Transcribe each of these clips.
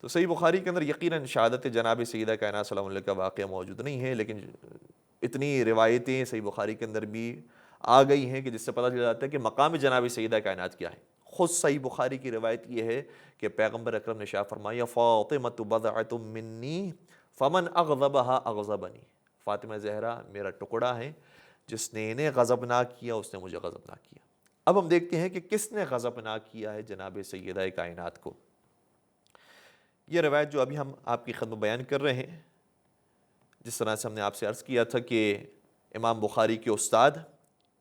تو صحیح بخاری کے اندر یقیناً شہادت جناب سیدہ کائنات سلام اللہ کا واقعہ موجود نہیں ہے، لیکن اتنی روایتیں صحیح بخاری کے اندر بھی آ گئی ہیں کہ جس سے پتہ چل جاتا ہے کہ مقام جناب سیدہ کائنات کیا ہے۔ خود صحیح بخاری کی روایت یہ ہے کہ پیغمبر اکرم نے شاہ فرمایا فاطمۃ بضعۃ منی فمن اغضبها اغضبنی، فاطمہ زہرا میرا ٹکڑا ہے، جس نے انہیں غضبناک کیا اس نے مجھے غضبناک کیا۔ اب ہم دیکھتے ہیں کہ کس نے غضبناک کیا ہے جناب سیدہ کائنات کو۔ یہ روایت جو ابھی ہم آپ کی خدمت بیان کر رہے ہیں، جس طرح سے ہم نے آپ سے عرض کیا تھا کہ امام بخاری کے استاد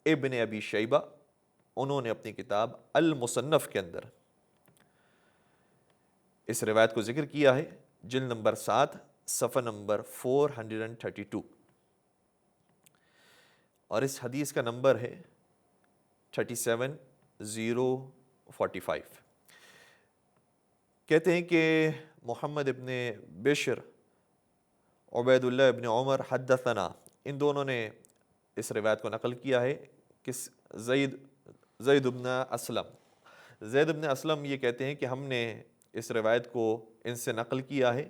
ابن ابی شیبہ انہوں نے اپنی کتاب المصنف کے اندر اس روایت کو ذکر کیا ہے، جلد نمبر 7 صفحہ نمبر 432، اور اس حدیث کا نمبر ہے 37045۔ کہتے ہیں کہ محمد ابن بشر، عبید اللہ ابن عمر حدثنا، ان دونوں نے اس روایت کو نقل کیا ہے کہ زید ابن اسلم، زید ابن اسلم یہ کہتے ہیں کہ ہم نے اس روایت کو ان سے نقل کیا ہے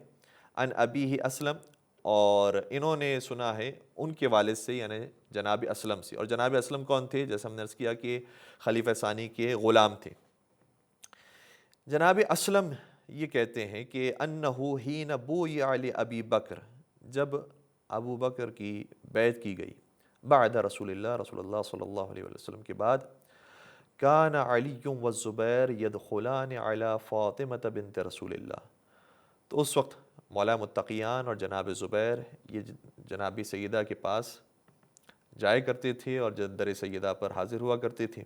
عن ابیہ اسلم، اور انہوں نے سنا ہے ان کے والد سے یعنی جناب اسلم سے، اور جناب اسلم کون تھے؟ جیسے ہم نے عرض کیا کہ خلیفہ ثانی کے غلام تھے۔ جناب اسلم یہ کہتے ہیں کہ انہو حین بویع لابی بکر، جب ابو بکر کی بیعت کی گئی بعد رسول اللہ صلی اللہ علیہ وسلم کے بعد، کان علی والزبیر یدخلان علی فاطمہ بنت رسول اللہ، تو اس وقت مولا متقیان اور جناب زبیر یہ جناب سیدہ کے پاس جائے کرتے تھے اور در سیدہ پر حاضر ہوا کرتے تھے۔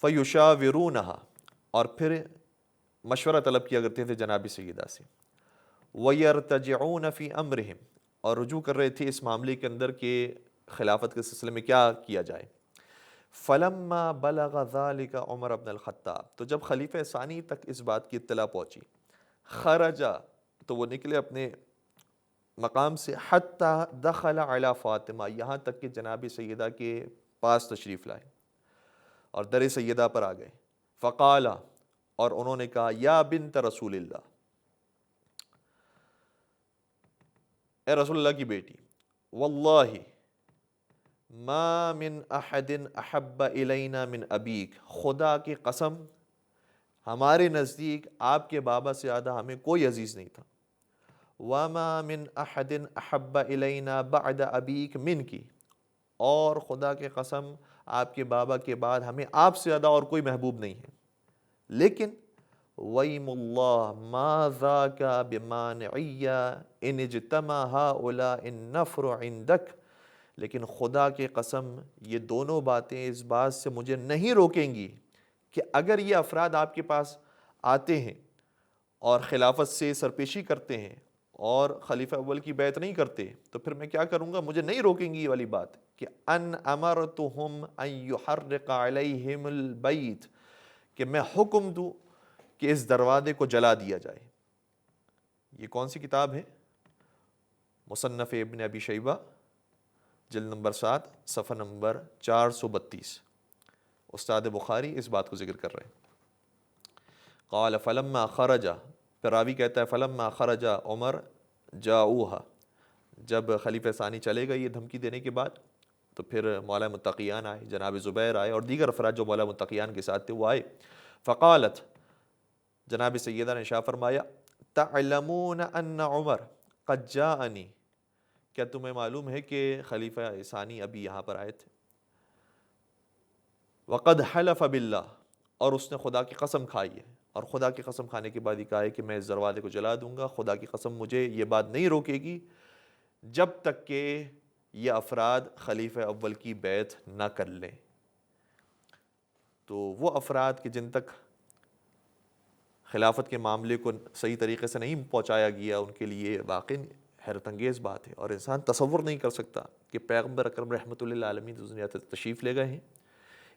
فیشاورونہا، اور پھر مشورہ طلب کیا کرتے تھے جناب سیدہ سے۔ وَيَرْتَجِعُونَ فِي أَمْرِهِمْ، اور رجوع کر رہے تھے اس معاملے کے اندر کہ خلافت کے سلسلے میں کیا کیا جائے۔ فَلَمَّا بَلَغَ ذَلِكَ عمر بن الخطاب، تو جب خلیفہ ثانی تک اس بات کی اطلاع پہنچی، خرجا، تو وہ نکلے اپنے مقام سے، حتی دخل علی فاطمہ، یہاں تک کہ جناب سیدہ کے پاس تشریف لائے اور در سیدہ پر آ گئے۔ فقالا، اور انہوں نے کہا یا بنت رسول اللہ، اے رسول اللہ کی بیٹی، واللہ ما من احد احب الینا من ابیک، خدا کی قسم ہمارے نزدیک آپ کے بابا سے زیادہ ہمیں کوئی عزیز نہیں تھا۔ وما من احد احب الینا بعد ابیک منکی، اور خدا کی قسم آپ کے بابا کے بعد ہمیں آپ سے زیادہ اور کوئی محبوب نہیں ہے، لیکن وَيْمُ اللَّهِ مَا ذَاكَ بِمَانِعِيَّ إِنِ اجْتَمَعَ هَؤُلَاءِ النَّفْرُ عِنْدَكَ، لیکن خدا کی قسم یہ دونوں باتیں اس بات سے مجھے نہیں روکیں گی کہ اگر یہ افراد آپ کے پاس آتے ہیں اور خلافت سے سرپیشی کرتے ہیں اور خلیفہ اول کی بیعت نہیں کرتے، تو پھر میں کیا کروں گا؟ مجھے نہیں روکیں گی یہ والی بات کہ ان امرتہم ان یحرق علیہم البیت، کہ میں حکم دوں کہ اس دروازے کو جلا دیا جائے۔ یہ کون سی کتاب ہے؟ مصنف ابن ابی شیبہ، جلد نمبر 7 صفحہ نمبر 432، استاد بخاری اس بات کو ذکر کر رہے ہیں۔ قال فلما خرج، پھر راوی کہتا ہے فلما خرج عمر جاؤہا، جب خلیفہ ثانی چلے گئے یہ دھمکی دینے کے بعد، تو پھر مولا متقیان آئے، جناب زبیر آئے اور دیگر افراد جو مولا متقیان کے ساتھ تھے وہ آئے۔ فقالت، جناب سیدہ نے شاہ فرمایا تعلمون ان عمر قد جاءنی، کیا تمہیں معلوم ہے کہ خلیفہ ثانی ابھی یہاں پر آئے تھے؟ وقد حلف باللہ، اور اس نے خدا کی قسم کھائی ہے، اور خدا کی قسم کھانے کے بعد یہ کہا ہے کہ میں اس دروازے کو جلا دوں گا، خدا کی قسم مجھے یہ بات نہیں روکے گی جب تک کہ یہ افراد خلیفہ اول کی بیعت نہ کر لیں۔ تو وہ افراد کہ جن تک خلافت کے معاملے کو صحیح طریقے سے نہیں پہنچایا گیا، ان کے لیے واقعی حیرت انگیز بات ہے، اور انسان تصور نہیں کر سکتا کہ پیغمبر اکرم رحمۃ اللہ عالمین دنیا تشریف لے گئے ہیں،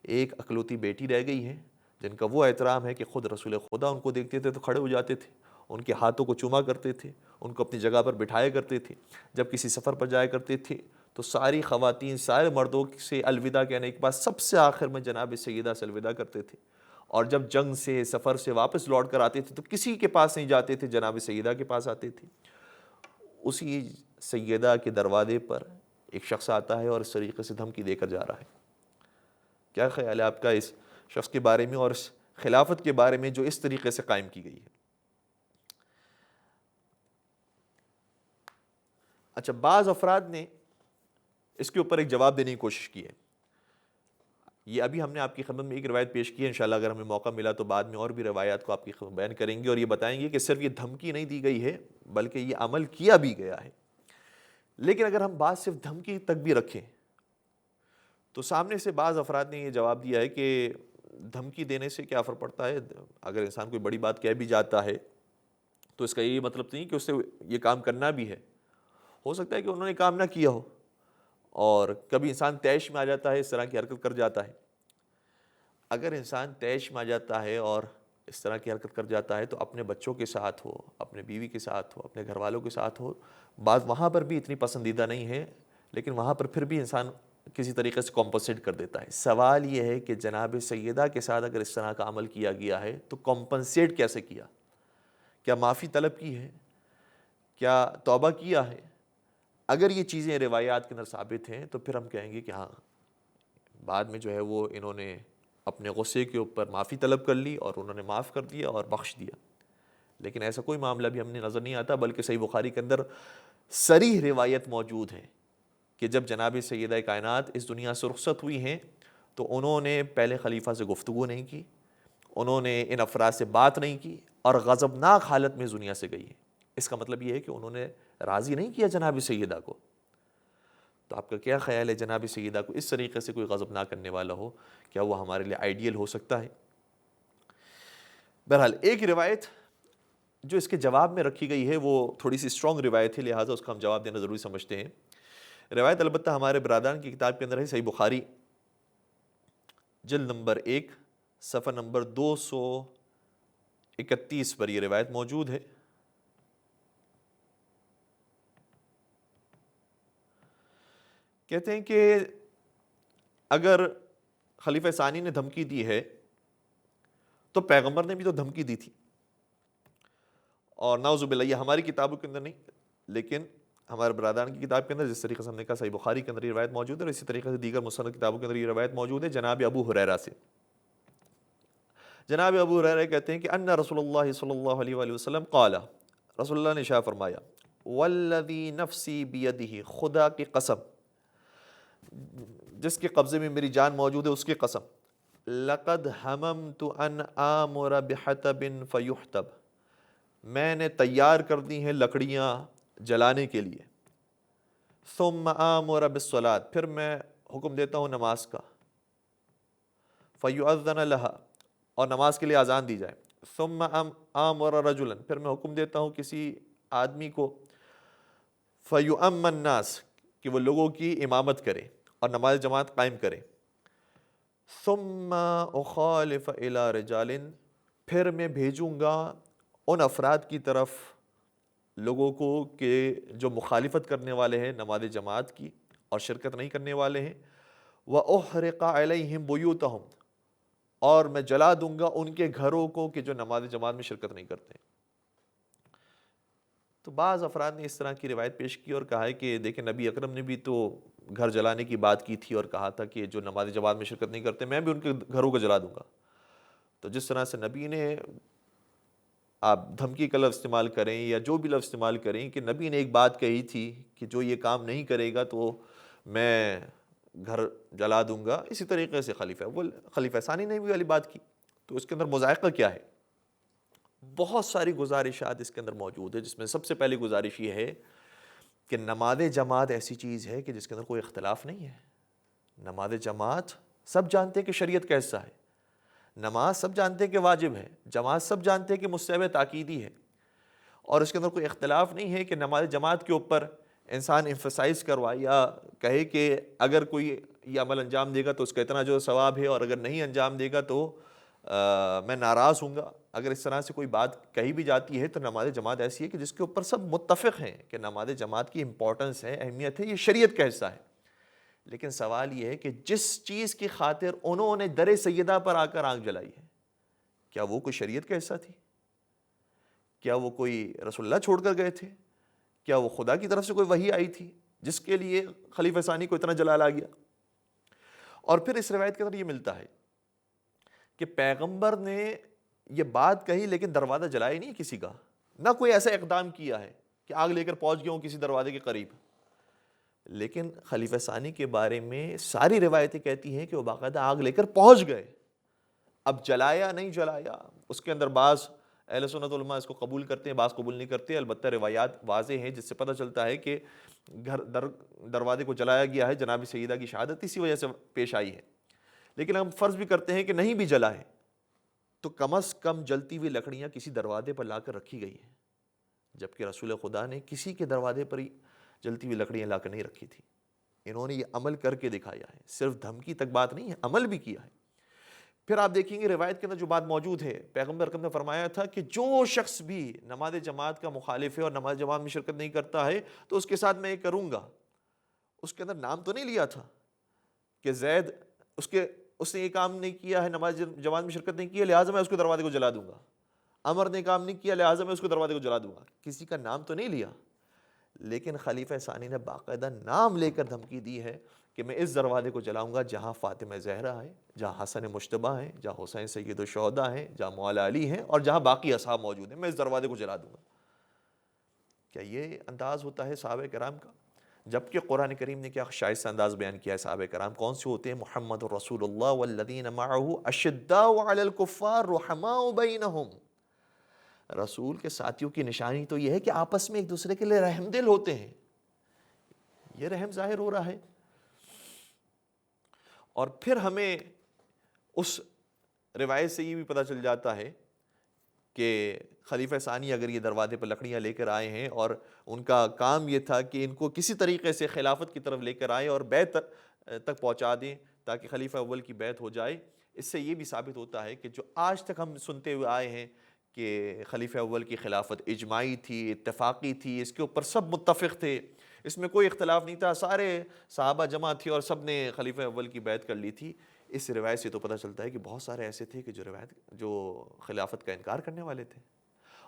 ایک اکلوتی بیٹی رہ گئی ہے جن کا وہ احترام ہے کہ خود رسول خدا ان کو دیکھتے تھے تو کھڑے ہو جاتے تھے، ان کے ہاتھوں کو چوما کرتے تھے، ان کو اپنی جگہ پر بٹھایا کرتے تھے، جب کسی سفر پر جایا کرتے تھے تو ساری خواتین سارے مردوں سے الوداع کہنے کے بعد سب سے آخر میں جناب سیدہ سے الوداع کرتے تھے، اور جب جنگ سے سفر سے واپس لوٹ کر آتے تھے تو کسی کے پاس نہیں جاتے تھے، جناب سیدہ کے پاس آتے تھے۔ اسی سیدہ کے دروازے پر ایک شخص آتا ہے اور اس طریقے سے دھمکی دے کر جا رہا ہے۔ کیا خیال ہے آپ کا اس شخص کے بارے میں اور اس خلافت کے بارے میں جو اس طریقے سے قائم کی گئی ہے؟ اچھا، بعض افراد نے اس کے اوپر ایک جواب دینے کی کوشش کی ہے۔ یہ ابھی ہم نے آپ کی خدمت میں ایک روایت پیش کی ہے، انشاءاللہ اگر ہمیں موقع ملا تو بعد میں اور بھی روایات کو آپ کی خدمت بیان کریں گے، اور یہ بتائیں گے کہ صرف یہ دھمکی نہیں دی گئی ہے بلکہ یہ عمل کیا بھی گیا ہے۔ لیکن اگر ہم بات صرف دھمکی تک بھی رکھیں تو سامنے سے بعض افراد نے یہ جواب دیا ہے کہ دھمکی دینے سے کیا فرق پڑتا ہے، اگر انسان کوئی بڑی بات کہہ بھی جاتا ہے تو اس کا یہ مطلب نہیں کہ اس سے یہ کام کرنا بھی ہے۔ ہو سکتا ہے کہ انہوں نے کام نہ کیا ہو، اور کبھی انسان طیش میں آ جاتا ہے، اس طرح کی حرکت کر جاتا ہے۔ اگر انسان طیش میں آ جاتا ہے اور اس طرح کی حرکت کر جاتا ہے تو اپنے بچوں کے ساتھ ہو، اپنے بیوی کے ساتھ ہو، اپنے گھر والوں کے ساتھ ہو، بات وہاں پر بھی اتنی پسندیدہ نہیں ہے، لیکن وہاں پر پھر بھی انسان کسی طریقے سے کمپنسیٹ کر دیتا ہے۔ سوال یہ ہے کہ جناب سیدہ کے ساتھ اگر اس طرح کا عمل کیا گیا ہے تو کمپنسیٹ کیسے کیا؟ کیا معافی طلب کی ہے؟ کیا توبہ کیا ہے؟ اگر یہ چیزیں روایات کے اندر ثابت ہیں تو پھر ہم کہیں گے کہ ہاں، بعد میں جو ہے وہ انہوں نے اپنے غصے کے اوپر معافی طلب کر لی اور انہوں نے معاف کر دیا اور بخش دیا۔ لیکن ایسا کوئی معاملہ بھی ہم نے نظر نہیں آتا، بلکہ صحیح بخاری کے اندر صریح روایت موجود ہے کہ جب جناب سیدہ کائنات اس دنیا سے رخصت ہوئی ہیں تو انہوں نے پہلے خلیفہ سے گفتگو نہیں کی، انہوں نے ان افراد سے بات نہیں کی، اور غضبناک حالت میں اس دنیا سے گئی ہے۔ اس کا مطلب یہ ہے کہ انہوں نے راضی نہیں کیا جناب سیدہ کو۔ تو آپ کا کیا خیال ہے، جناب سیدہ کو اس طریقے سے کوئی غضب نہ کرنے والا ہو، کیا وہ ہمارے لیے آئیڈیل ہو سکتا ہے؟ بہرحال ایک روایت جو اس کے جواب میں رکھی گئی ہے وہ تھوڑی سی اسٹرانگ روایت ہے، لہٰذا اس کا ہم جواب دینا ضروری سمجھتے ہیں۔ روایت البتہ ہمارے برادران کی کتاب کے اندر ہے، صحیح بخاری جلد نمبر 1 صفحہ نمبر 231 پر یہ روایت موجود ہے۔ کہتے ہیں کہ اگر خلیفہ ثانی نے دھمکی دی ہے تو پیغمبر نے بھی تو دھمکی دی تھی، اور نعوذ باللہ یہ ہماری کتابوں کے اندر نہیں لیکن ہمارے برادران کی کتاب کے اندر جس طریقے سے ہم نے کہا صحیح بخاری کے اندر یہ روایت موجود ہے، اور اسی طریقے سے دیگر مستند کتابوں کے اندر یہ روایت موجود ہے جناب ابو ہریرہ سے۔ جناب ابو ہریرہ کہتے ہیں کہ ان رسول اللہ صلی اللہ علیہ وآلہ وسلم قال، رسول اللہ نے ارشاد فرمایا، والذی نفسی بیدہ، خدا کی قسم جس کے قبضے میں میری جان موجود ہے اس کی قسم، لقد ہممت ان آمر بحطب فیحتب، میں نے تیار کر دی ہیں لکڑیاں جلانے کے لیے، ثم آمر بالصلاۃ، پھر میں حکم دیتا ہوں نماز کا، فیؤذن لها، اور نماز کے لیے اذان دی جائے، ثم آمر رجلا، پھر میں حکم دیتا ہوں کسی آدمی کو، فیؤم الناس، کہ وہ لوگوں کی امامت کرے اور نماز جماعت قائم کرے، ثم اخالف الی رجال، پھر میں بھیجوں گا ان افراد کی طرف لوگوں کو کہ جو مخالفت کرنے والے ہیں نماز جماعت کی اور شرکت نہیں کرنے والے ہیں، وَأُحْرِقَ عَلَيْهِمْ بُيُوتَهُمْ، اور میں جلا دوں گا ان کے گھروں کو کہ جو نماز جماعت میں شرکت نہیں کرتے۔ تو بعض افراد نے اس طرح کی روایت پیش کی اور کہا ہے کہ دیکھیں نبی اکرم نے بھی تو گھر جلانے کی بات کی تھی اور کہا تھا کہ جو نماز جماعت میں شرکت نہیں کرتے میں بھی ان کے گھروں کو جلا دوں گا۔ تو جس طرح سے نبی نے، آپ دھمکی کا لفظ استعمال کریں یا جو بھی لفظ استعمال کریں، کہ نبی نے ایک بات کہی تھی کہ جو یہ کام نہیں کرے گا تو میں گھر جلا دوں گا، اسی طریقے سے خلیفہ ثانی نے بھی والی بات کی، تو اس کے اندر مذائقہ کیا ہے؟ بہت ساری گزارشات اس کے اندر موجود ہے، جس میں سب سے پہلی گزارش یہ ہے کہ نماز جماعت ایسی چیز ہے کہ جس کے اندر کوئی اختلاف نہیں ہے۔ نماز جماعت سب جانتے ہیں کہ شریعت کا حصہ ہے، نماز سب جانتے ہیں کہ واجب ہے، جماعت سب جانتے ہیں کہ مستحب تاکیدی ہے، اور اس کے اندر کوئی اختلاف نہیں ہے کہ نماز جماعت کے اوپر انسان ایمفسائز کروائے یا کہے کہ اگر کوئی یہ عمل انجام دے گا تو اس کا اتنا جو ثواب ہے، اور اگر نہیں انجام دے گا تو میں ناراض ہوں گا۔ اگر اس طرح سے کوئی بات کہی بھی جاتی ہے تو نماز جماعت ایسی ہے کہ جس کے اوپر سب متفق ہیں کہ نماز جماعت کی امپورٹنس ہے، اہمیت ہے، یہ شریعت کا حصہ ہے۔ لیکن سوال یہ ہے کہ جس چیز کی خاطر انہوں نے در سیدہ پر آ کر آنکھ جلائی ہے، کیا وہ کوئی شریعت کا حصہ تھی؟ کیا وہ کوئی رسول اللہ چھوڑ کر گئے تھے؟ کیا وہ خدا کی طرف سے کوئی وحی آئی تھی جس کے لیے خلیفہ ثانی کو اتنا جلال آ گیا؟ اور پھر اس روایت کے اندر یہ ملتا ہے کہ پیغمبر نے یہ بات کہی لیکن دروازہ جلایا نہیں کسی کا، نہ کوئی ایسا اقدام کیا ہے کہ آگ لے کر پہنچ گیا ہوں کسی دروازے کے قریب. لیکن خلیفہ ثانی کے بارے میں ساری روایتیں کہتی ہیں کہ وہ باقاعدہ آگ لے کر پہنچ گئے. اب جلایا نہیں جلایا اس کے اندر بعض اہل سنت علماء اس کو قبول کرتے ہیں، بعض قبول نہیں کرتے. البتہ روایات واضح ہیں جس سے پتہ چلتا ہے کہ دروازے کو جلایا گیا ہے، جناب سیدہ کی شہادت اسی وجہ سے پیش آئی ہے. لیکن ہم فرض بھی کرتے ہیں کہ نہیں بھی جلا ہے تو کم از کم جلتی ہوئی لکڑیاں کسی دروازے پر لا کر رکھی گئی ہیں، جبکہ رسول خدا نے کسی کے دروازے پر ہی جلتی ہوئی لکڑیاں لا کر نہیں رکھی تھی. انہوں نے یہ عمل کر کے دکھایا ہے، صرف دھمکی تک بات نہیں ہے، عمل بھی کیا ہے. پھر آپ دیکھیں گے روایت کے اندر جو بات موجود ہے، پیغمبر اکرم نے فرمایا تھا کہ جو شخص بھی نماز جماعت کا مخالف ہے اور نماز جماعت میں شرکت نہیں کرتا ہے تو اس کے ساتھ میں یہ کروں گا. اس کے اندر نام تو نہیں لیا تھا کہ زید اس نے یہ کام نہیں کیا ہے، نماز جماعت میں شرکت نہیں کی ہے لہٰذا میں اس کے دروازے کو جلا دوں گا. عمر نے کام نہیں کیا لہٰذا میں اس کے دروازے کو جلا دوں گا. کسی کا نام تو نہیں لیا، لیکن خلیفہ ثانی نے باقاعدہ نام لے کر دھمکی دی ہے کہ میں اس دروازے کو جلاؤں گا جہاں فاطمہ زہرا ہے، جہاں حسن مجتبیٰ ہیں، جہاں حسین سید الشہداء ہیں، جہاں مولا علی ہیں اور جہاں باقی اصحاب موجود ہیں، میں اس دروازے کو جلا دوں گا. کیا یہ انداز ہوتا ہے صحابہ کرام کا؟ جبکہ قرآن کریم نے کیا شائستہ انداز بیان کیا ہے. صحابہ کرام کون سے ہوتے ہیں؟ محمد رسول اللہ والذین معہ اشداء علی الکفار رحماء بینہم. رسول کے ساتھیوں کی نشانی تو یہ ہے کہ آپس میں ایک دوسرے کے لیے رحم دل ہوتے ہیں. یہ رحم ظاہر ہو رہا ہے. اور پھر ہمیں اس روایت سے یہ بھی پتہ چل جاتا ہے کہ خلیفہ ثانی اگر یہ دروازے پر لکڑیاں لے کر آئے ہیں اور ان کا کام یہ تھا کہ ان کو کسی طریقے سے خلافت کی طرف لے کر آئیں اور بیعت تک پہنچا دیں تاکہ خلیفہ اول کی بیعت ہو جائے، اس سے یہ بھی ثابت ہوتا ہے کہ جو آج تک ہم سنتے ہوئے آئے ہیں کہ خلیفہ اول کی خلافت اجماعی تھی، اتفاقی تھی، اس کے اوپر سب متفق تھے، اس میں کوئی اختلاف نہیں تھا، سارے صحابہ جمع تھے اور سب نے خلیفہ اول کی بیعت کر لی تھی. اس روایت سے تو پتہ چلتا ہے کہ بہت سارے ایسے تھے کہ جو خلافت کا انکار کرنے والے تھے،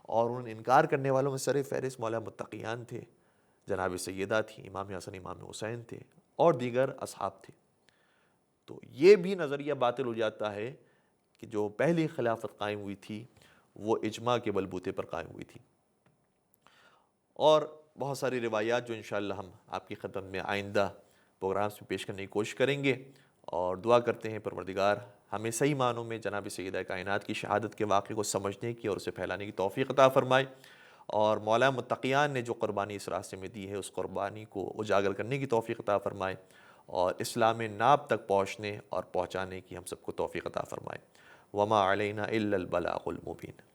اور ان انکار کرنے والوں میں سر فہرست مولا متقیان تھے، جناب سیدہ تھی، امام حسن امام حسین تھے اور دیگر اصحاب تھے. تو یہ بھی نظریہ باطل ہو جاتا ہے کہ جو پہلی خلافت قائم ہوئی تھی وہ اجماع کے بلبوتے پر قائم ہوئی تھی. اور بہت ساری روایات جو انشاءاللہ ہم آپ کی خدمت میں آئندہ پروگرامز میں پیش کرنے کی کوشش کریں گے، اور دعا کرتے ہیں پروردگار ہمیں صحیح معنوں میں جناب سیدہ کائنات کی شہادت کے واقعے کو سمجھنے کی اور اسے پھیلانے کی توفیق عطا فرمائے، اور مولا متقیان نے جو قربانی اس راستے میں دی ہے اس قربانی کو اجاگر کرنے کی توفیق عطا فرمائے، اور اسلام ناب تک پہنچنے اور پہنچانے کی ہم سب کو توفیق عطا فرمائے. وما علینا الا البلاغ المبین.